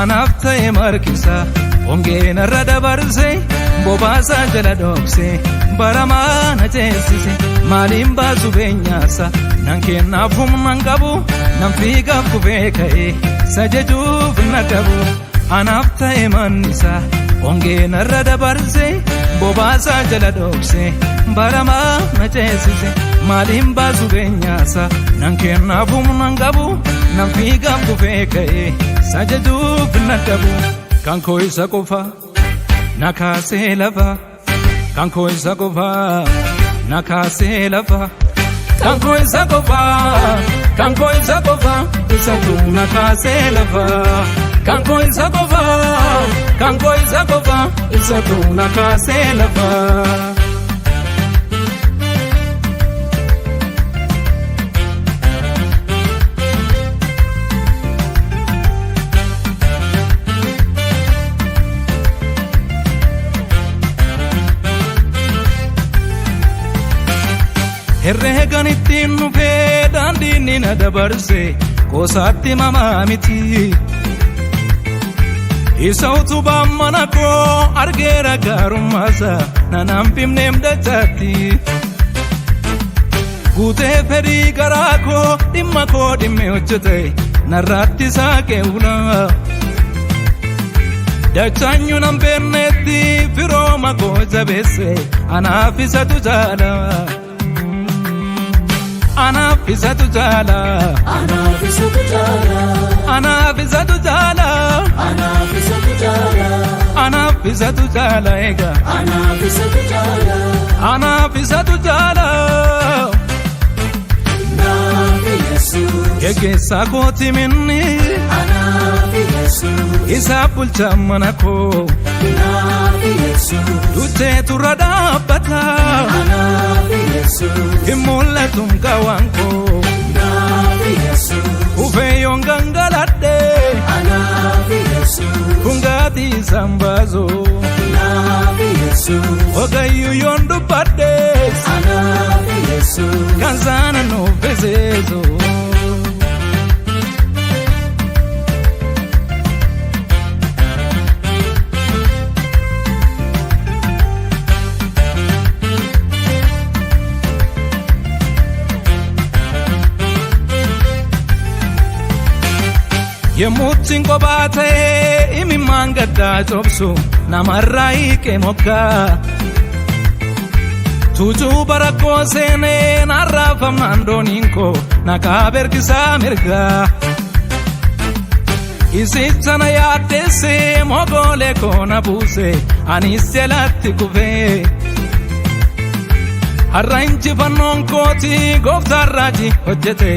anafta emarkisa ongena radabarse bobasa jala dokse barama na tesise malimba subenyasa nankena fum nangabu namfiga kubekae sajeju nagabu anafta emanisa ongena radabarse bobasa jala dokse barama na tesise malimba subenyasa nankena fum nangabu namfiga kubekae sajeju nagabu kanko isakofa nakase lava kanko isakofa nakase lava kanko isakofa isatu nakase lava kanko isakofa isatu nakase lava herregan ittiin nufee daandiin na dabarse qosaatti mamaamiti isa utubaan mana koo argeera gaarummaasa nanaan fimneem dachaatti guutee fedhii garaa koo dhimma koo dhimme hojjete narraatti saaqee ula dachaanyu nan beerneetti firooma koo jabeesse anaaf isatu jaala anafisatu jala anafisatu jala anafisatu jala anafisatu jala anafisatu jala ega anafisatu jala anafisatu jala nafi yesu ege sakoti minni anafi yesu isabul chamanako nafi yesu tute turadabata anafi yesu imulatum kawanko nafi yesu ufeyo ngangalade anafi yesu kungati sambazo nafi yesu ogayu yondo pades anafi yesu kanzana no vezezo yemutin kobate imi mangada jobsu namarai ke mokka tuju barako sene narafa mandoninko nakaber kisamirga isichana yatese mogole kona buse aniselati kuve arranji banon koti goftarraji hojjete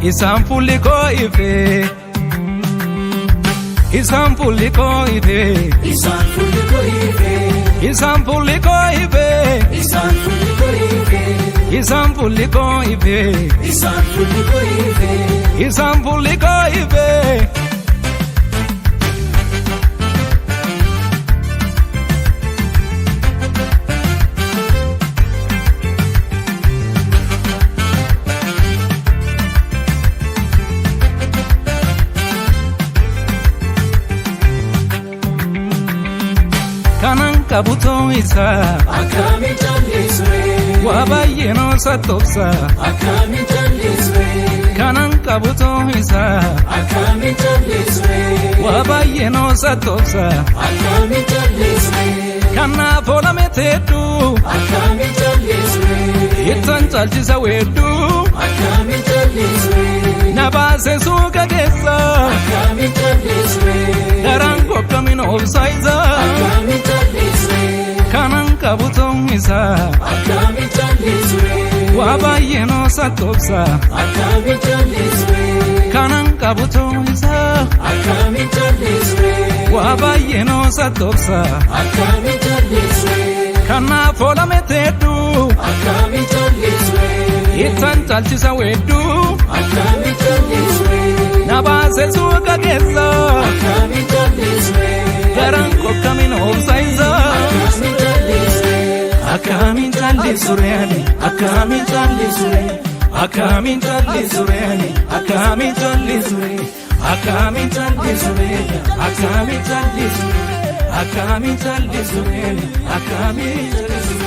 isampuli ko ife isampuli ko ife isampuli ko ife isampuli ko ife isampuli ko ife isampuli ko ife isampuli ko ife isampuli ko ife kabuto isa akami jaliswe wabaye no satopsa akami jaliswe kanan kabuto isa akami jaliswe wabaye no satopsa akami jaliswe kana fola metetu akami jaliswe itan chalchisa wedu akami jaliswe nabase suka gesa akami jaliswe darango kamino obsaiza akami jaliswe kanan kabuton isa akami jaliswe wabaye no satopsa akami jaliswe kanan kabuton isa akami jaliswe wabaye no satopsa akami jaliswe kana fola metetu akami jaliswe itan chalchisa wedu akami jaliswe nabase suka gesa akami jaliswe darango kamino obsaiza akami jaliswe akami jaliswe akami jaliswe akami jaliswe akkamiin callisumeenya akkamiin callisumeenya akkamiin callisumeenya akkamiin callisumeenya.